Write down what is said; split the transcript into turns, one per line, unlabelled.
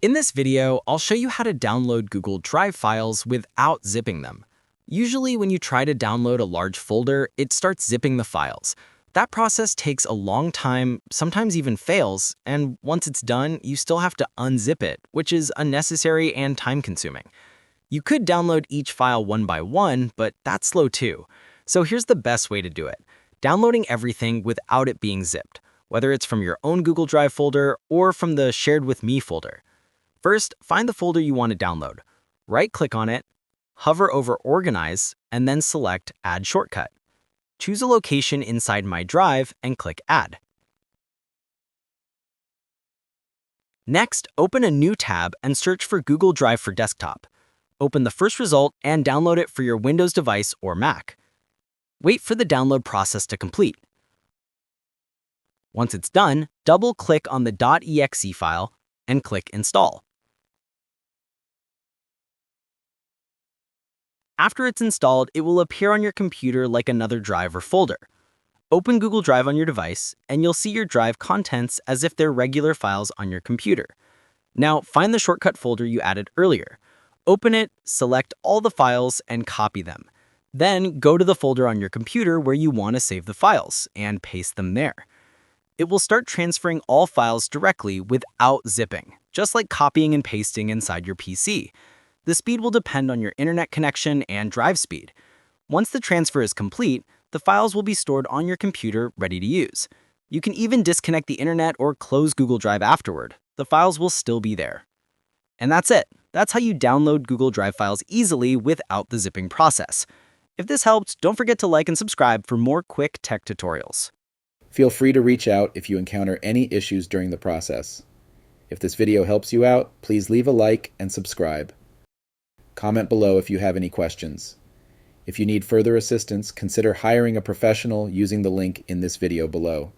In this video, I'll show you how to download Google Drive files without zipping them. Usually when you try to download a large folder, it starts zipping the files. That process takes a long time, sometimes even fails, and once it's done, you still have to unzip it, which is unnecessary and time-consuming. You could download each file one by one, but that's slow too. So here's the best way to do it: downloading everything without it being zipped, whether it's from your own Google Drive folder or from the Shared with Me folder. First, find the folder you want to download. Right-click on it, hover over Organize, and then select Add Shortcut. Choose a location inside My Drive and click Add. Next, open a new tab and search for Google Drive for Desktop. Open the first result and download it for your Windows device or Mac. Wait for the download process to complete. Once it's done, double-click on the .exe file and click Install. After it's installed, it will appear on your computer like another drive or folder. Open Google Drive on your device, and you'll see your drive contents as if they're regular files on your computer. Now, find the shortcut folder you added earlier. Open it, select all the files, and copy them. Then, go to the folder on your computer where you want to save the files, and paste them there. It will start transferring all files directly without zipping, just like copying and pasting inside your PC. The speed will depend on your internet connection and drive speed. Once the transfer is complete, the files will be stored on your computer ready to use. You can even disconnect the internet or close Google Drive afterward. The files will still be there. And that's it. That's how you download Google Drive files easily without the zipping process. If this helped, don't forget to like and subscribe for more quick tech tutorials.
Feel free to reach out if you encounter any issues during the process. If this video helps you out, please leave a like and subscribe. Comment below if you have any questions. If you need further assistance, consider hiring a professional using the link in this video below.